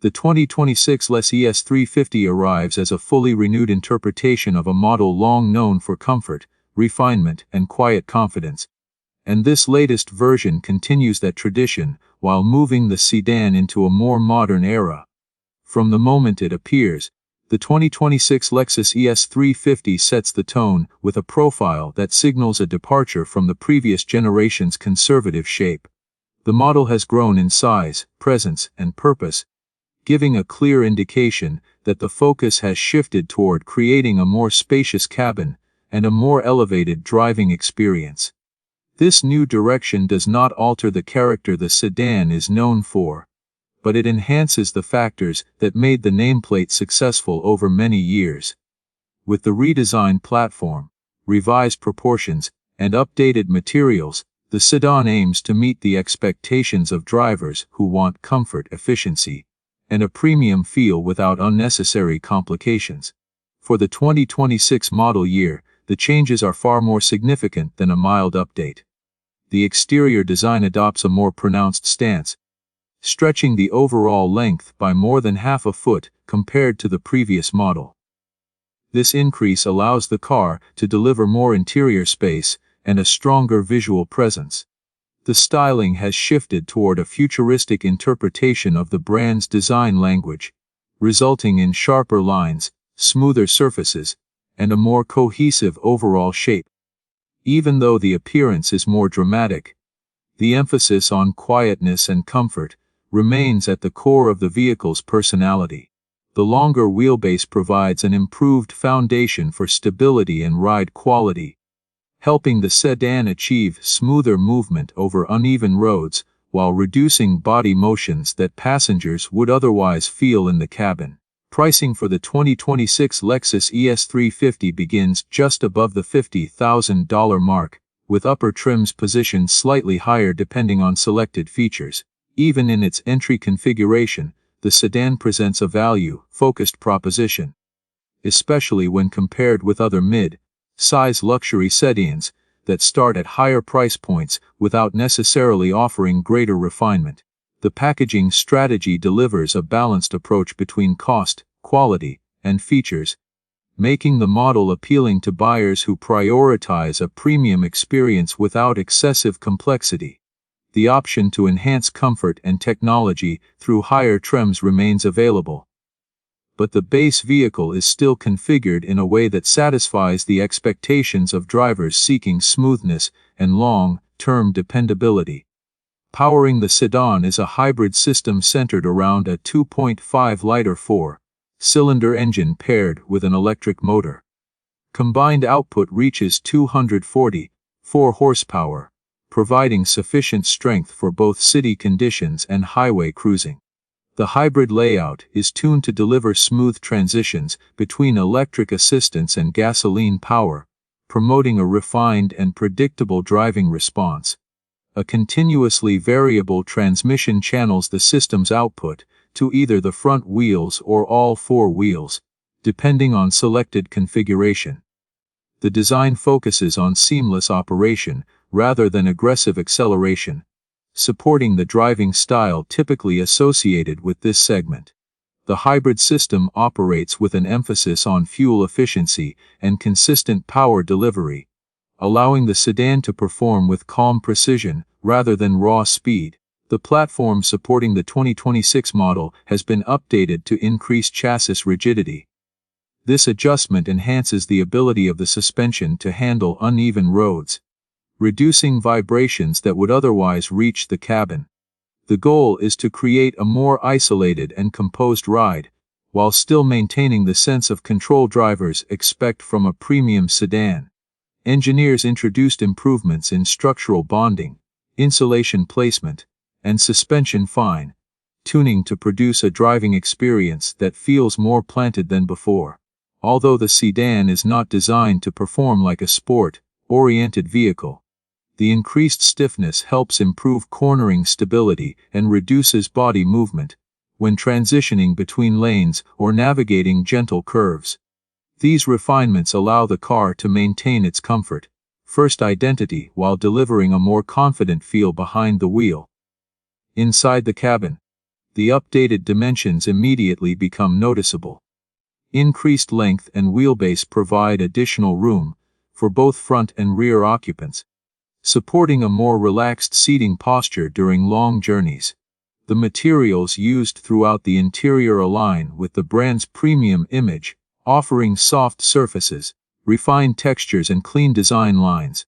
The 2026 Lexus ES350 arrives as a fully renewed interpretation of a model long known for comfort, refinement, and quiet confidence. And this latest version continues that tradition, while moving the sedan into a more modern era. From the moment it appears, the 2026 Lexus ES350 sets the tone with a profile that signals a departure from the previous generation's conservative shape. The model has grown in size, presence, and purpose, giving a clear indication that the focus has shifted toward creating a more spacious cabin and a more elevated driving experience. This new direction does not alter the character the sedan is known for, but it enhances the factors that made the nameplate successful over many years. With the redesigned platform, revised proportions, and updated materials, the sedan aims to meet the expectations of drivers who want comfort, efficiency, and a premium feel without unnecessary complications. For the 2026 model year, the changes are far more significant than a mild update. The exterior design adopts a more pronounced stance, stretching the overall length by more than half a foot compared to the previous model. This increase allows the car to deliver more interior space and a stronger visual presence. The styling has shifted toward a futuristic interpretation of the brand's design language, resulting in sharper lines, smoother surfaces, and a more cohesive overall shape. Even though the appearance is more dramatic, the emphasis on quietness and comfort remains at the core of the vehicle's personality. The longer wheelbase provides an improved foundation for stability and ride quality, helping the sedan achieve smoother movement over uneven roads while reducing body motions that passengers would otherwise feel in the cabin. Pricing for the 2026 Lexus ES350 begins just above the $50,000 mark, with upper trims positioned slightly higher depending on selected features. Even in its entry configuration, the sedan presents a value-focused proposition, especially when compared with other mid-size luxury sedans that start at higher price points without necessarily offering greater refinement. The packaging strategy delivers a balanced approach between cost, quality, and features, making the model appealing to buyers who prioritize a premium experience without excessive complexity. The option to enhance comfort and technology through higher trims remains available, but the base vehicle is still configured in a way that satisfies the expectations of drivers seeking smoothness and long-term dependability. Powering the sedan is a hybrid system centered around a 2.5-liter 4-cylinder engine paired with an electric motor. Combined output reaches 244 horsepower, providing sufficient strength for both city conditions and highway cruising. The hybrid layout is tuned to deliver smooth transitions between electric assistance and gasoline power, promoting a refined and predictable driving response. A continuously variable transmission channels the system's output to either the front wheels or all four wheels, depending on selected configuration. The design focuses on seamless operation rather than aggressive acceleration, supporting the driving style typically associated with this segment. The hybrid system operates with an emphasis on fuel efficiency and consistent power delivery, allowing the sedan to perform with calm precision rather than raw speed. The platform supporting the 2026 model has been updated to increase chassis rigidity. This adjustment enhances the ability of the suspension to handle uneven roads, reducing vibrations that would otherwise reach the cabin. The goal is to create a more isolated and composed ride, while still maintaining the sense of control drivers expect from a premium sedan. Engineers introduced improvements in structural bonding, insulation placement, and suspension fine-tuning to produce a driving experience that feels more planted than before. Although the sedan is not designed to perform like a sport-oriented vehicle, the increased stiffness helps improve cornering stability and reduces body movement when transitioning between lanes or navigating gentle curves. These refinements allow the car to maintain its comfort-first identity while delivering a more confident feel behind the wheel. Inside the cabin, the updated dimensions immediately become noticeable. Increased length and wheelbase provide additional room for both front and rear occupants, supporting a more relaxed seating posture during long journeys. The materials used throughout the interior align with the brand's premium image, offering soft surfaces, refined textures and clean design lines.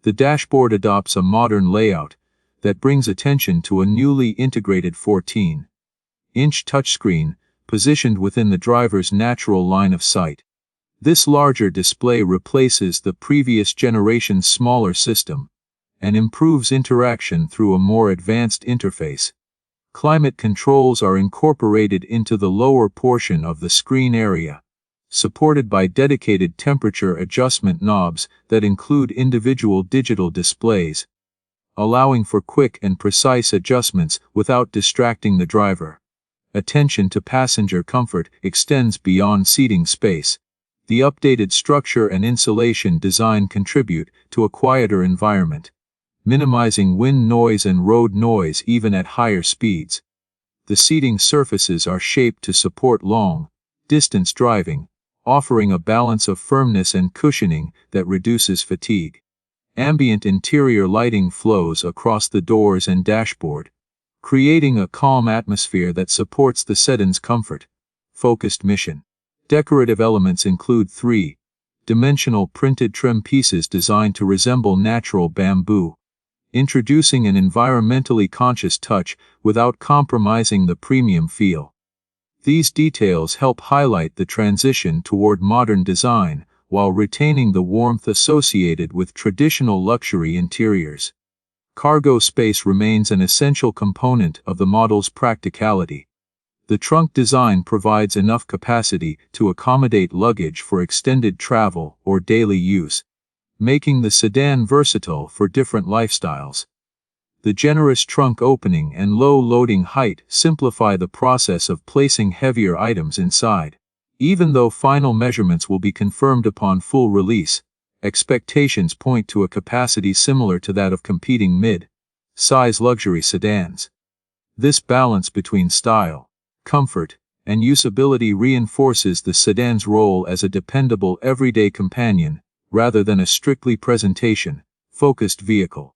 The dashboard adopts a modern layout that brings attention to a newly integrated 14-inch touchscreen positioned within the driver's natural line of sight. This larger display replaces the previous generation's smaller system and improves interaction through a more advanced interface. Climate controls are incorporated into the lower portion of the screen area, supported by dedicated temperature adjustment knobs that include individual digital displays, allowing for quick and precise adjustments without distracting the driver. Attention to passenger comfort extends beyond seating space. The updated structure and insulation design contribute to a quieter environment, minimizing wind noise and road noise even at higher speeds. The seating surfaces are shaped to support long-distance driving, offering a balance of firmness and cushioning that reduces fatigue. Ambient interior lighting flows across the doors and dashboard, creating a calm atmosphere that supports the sedan's comfort-focused mission. Decorative elements include three-dimensional printed trim pieces designed to resemble natural bamboo, introducing an environmentally conscious touch without compromising the premium feel. These details help highlight the transition toward modern design while retaining the warmth associated with traditional luxury interiors. Cargo space remains an essential component of the model's practicality. The trunk design provides enough capacity to accommodate luggage for extended travel or daily use, making the sedan versatile for different lifestyles. The generous trunk opening and low loading height simplify the process of placing heavier items inside. Even though final measurements will be confirmed upon full release, expectations point to a capacity similar to that of competing mid-size luxury sedans. This balance between style, comfort, and usability reinforces the sedan's role as a dependable everyday companion, rather than a strictly presentation-focused vehicle.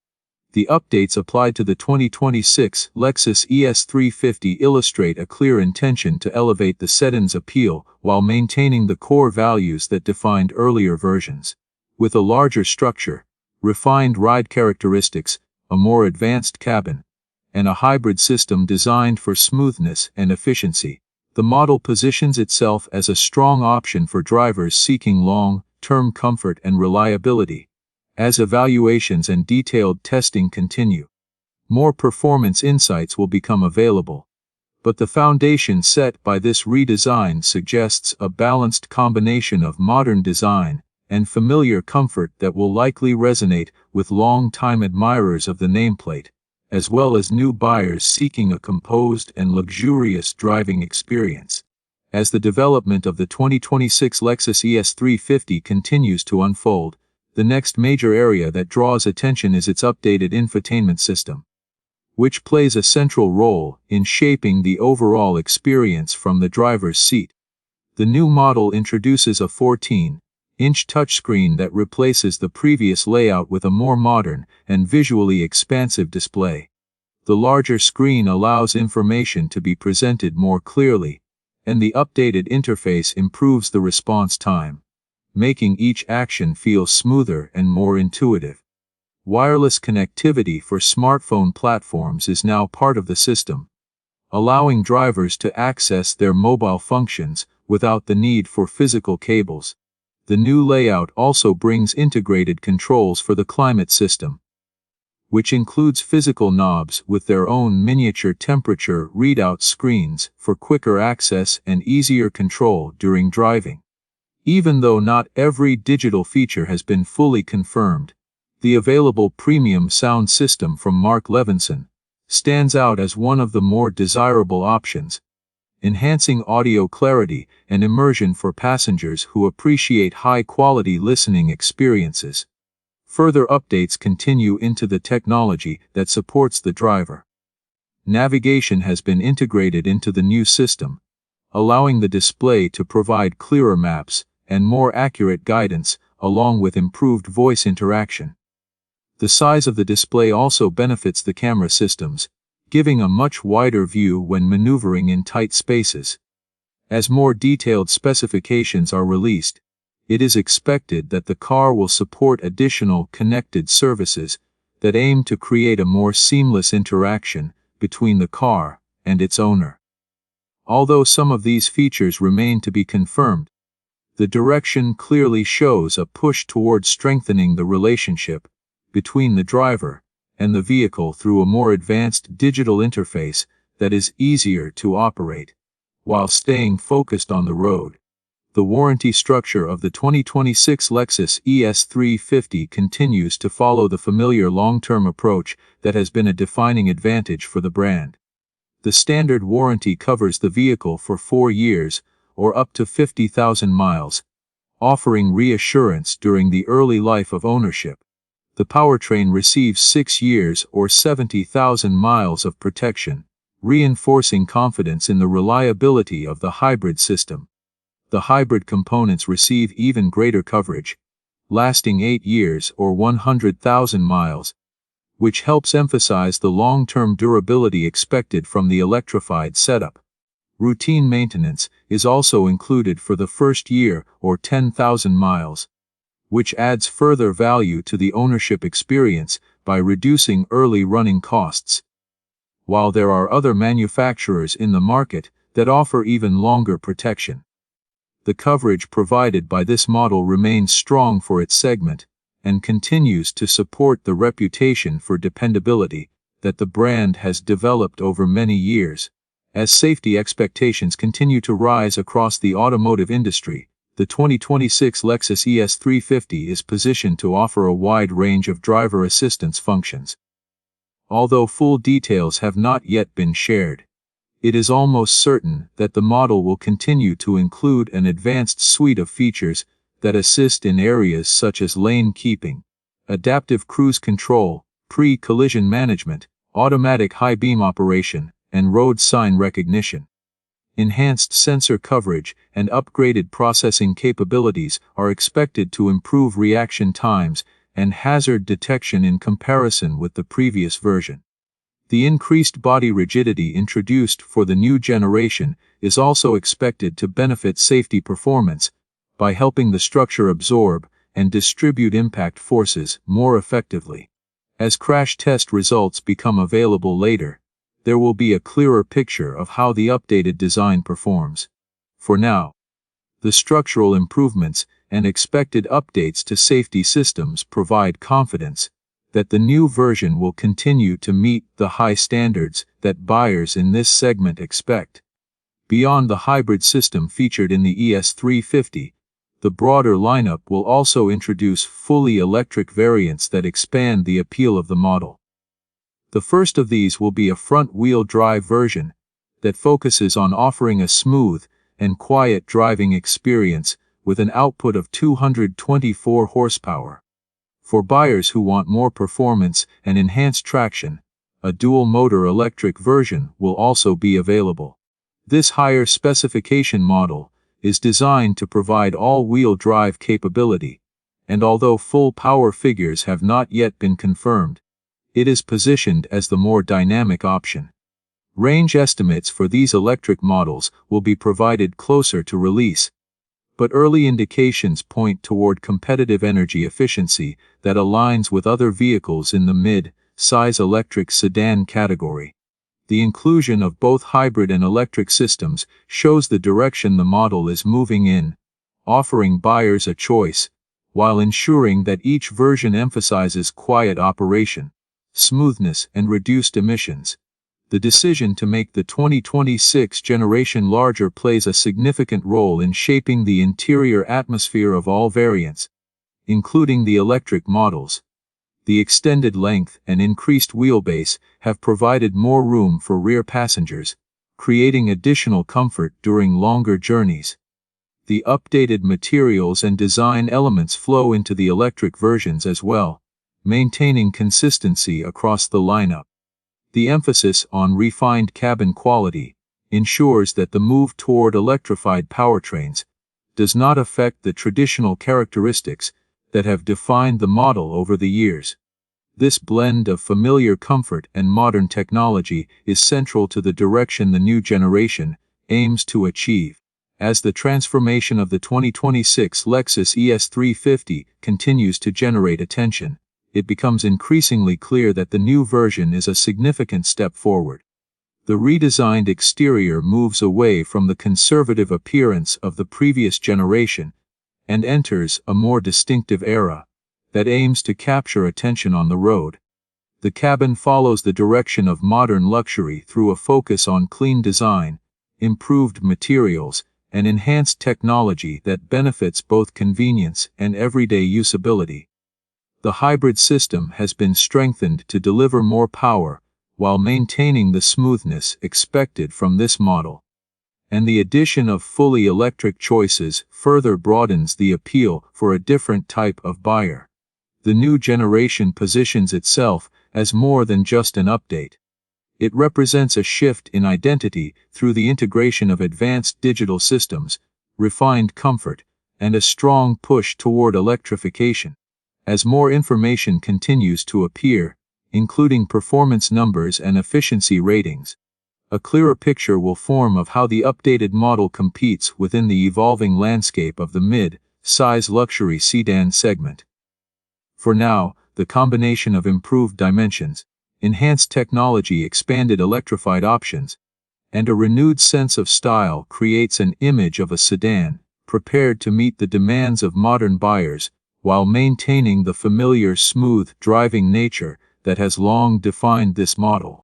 The updates applied to the 2026 Lexus ES350 illustrate a clear intention to elevate the sedan's appeal while maintaining the core values that defined earlier versions. With a larger structure, refined ride characteristics, a more advanced cabin, and a hybrid system designed for smoothness and efficiency, the model positions itself as a strong option for drivers seeking long-term comfort and reliability. As evaluations and detailed testing continue, more performance insights will become available. But the foundation set by this redesign suggests a balanced combination of modern design and familiar comfort that will likely resonate with long-time admirers of the nameplate, as well as new buyers seeking a composed and luxurious driving experience. As the development of the 2026 Lexus ES350 continues to unfold, the next major area that draws attention is its updated infotainment system, which plays a central role in shaping the overall experience from the driver's seat. The new model introduces a 14-inch touchscreen that replaces the previous layout with a more modern and visually expansive display. The larger screen allows information to be presented more clearly, and the updated interface improves the response time, making each action feel smoother and more intuitive. Wireless connectivity for smartphone platforms is now part of the system, allowing drivers to access their mobile functions without the need for physical cables. The new layout also brings integrated controls for the climate system, which includes physical knobs with their own miniature temperature readout screens for quicker access and easier control during driving. Even though not every digital feature has been fully confirmed, the available premium sound system from Mark Levinson stands out as one of the more desirable options, enhancing audio clarity and immersion for passengers who appreciate high-quality listening experiences. Further updates continue into the technology that supports the driver. Navigation has been integrated into the new system, allowing the display to provide clearer maps and more accurate guidance, along with improved voice interaction. The size of the display also benefits the camera systems, giving a much wider view when maneuvering in tight spaces. As more detailed specifications are released, it is expected that the car will support additional connected services that aim to create a more seamless interaction between the car and its owner. Although some of these features remain to be confirmed, the direction clearly shows a push towards strengthening the relationship between the driver and the vehicle through a more advanced digital interface that is easier to operate, while staying focused on the road. The warranty structure of the 2026 Lexus ES350 continues to follow the familiar long-term approach that has been a defining advantage for the brand. The standard warranty covers the vehicle for 4 years, or up to 50,000 miles, offering reassurance during the early life of ownership. The powertrain receives 6 years or 70,000 miles of protection, reinforcing confidence in the reliability of the hybrid system. The hybrid components receive even greater coverage, lasting 8 years or 100,000 miles, which helps emphasize the long-term durability expected from the electrified setup. Routine maintenance is also included for the first year or 10,000 miles, which adds further value to the ownership experience by reducing early running costs. While there are other manufacturers in the market that offer even longer protection, the coverage provided by this model remains strong for its segment and continues to support the reputation for dependability that the brand has developed over many years. As safety expectations continue to rise across the automotive industry, the 2026 Lexus ES350 is positioned to offer a wide range of driver assistance functions. Although full details have not yet been shared, it is almost certain that the model will continue to include an advanced suite of features that assist in areas such as lane keeping, adaptive cruise control, pre-collision management, automatic high beam operation, and road sign recognition. Enhanced sensor coverage and upgraded processing capabilities are expected to improve reaction times and hazard detection in comparison with the previous version. The increased body rigidity introduced for the new generation is also expected to benefit safety performance by helping the structure absorb and distribute impact forces more effectively. As crash test results become available later, there will be a clearer picture of how the updated design performs. For now, the structural improvements and expected updates to safety systems provide confidence that the new version will continue to meet the high standards that buyers in this segment expect. Beyond the hybrid system featured in the ES350, the broader lineup will also introduce fully electric variants that expand the appeal of the model. The first of these will be a front-wheel drive version that focuses on offering a smooth and quiet driving experience with an output of 224 horsepower. For buyers who want more performance and enhanced traction, a dual-motor electric version will also be available. This higher specification model is designed to provide all-wheel drive capability, and although full power figures have not yet been confirmed, it is positioned as the more dynamic option. Range estimates for these electric models will be provided closer to release, but early indications point toward competitive energy efficiency that aligns with other vehicles in the mid-size electric sedan category. The inclusion of both hybrid and electric systems shows the direction the model is moving in, offering buyers a choice, while ensuring that each version emphasizes quiet operation, smoothness, and reduced emissions. The decision to make the 2026 generation larger plays a significant role in shaping the interior atmosphere of all variants, including the electric models. The extended length and increased wheelbase have provided more room for rear passengers, creating additional comfort during longer journeys. The updated materials and design elements flow into the electric versions as well, maintaining consistency across the lineup. The emphasis on refined cabin quality ensures that the move toward electrified powertrains does not affect the traditional characteristics that have defined the model over the years. This blend of familiar comfort and modern technology is central to the direction the new generation aims to achieve. As the transformation of the 2026 Lexus ES350 continues to generate attention, it becomes increasingly clear that the new version is a significant step forward. The redesigned exterior moves away from the conservative appearance of the previous generation and enters a more distinctive era that aims to capture attention on the road. The cabin follows the direction of modern luxury through a focus on clean design, improved materials, and enhanced technology that benefits both convenience and everyday usability. The hybrid system has been strengthened to deliver more power while maintaining the smoothness expected from this model. And the addition of fully electric choices further broadens the appeal for a different type of buyer. The new generation positions itself as more than just an update. It represents a shift in identity through the integration of advanced digital systems, refined comfort, and a strong push toward electrification. As more information continues to appear, including performance numbers and efficiency ratings, a clearer picture will form of how the updated model competes within the evolving landscape of the mid-size luxury sedan segment. For now, the combination of improved dimensions, enhanced technology, expanded electrified options, and a renewed sense of style creates an image of a sedan prepared to meet the demands of modern buyers while maintaining the familiar smooth driving nature that has long defined this model.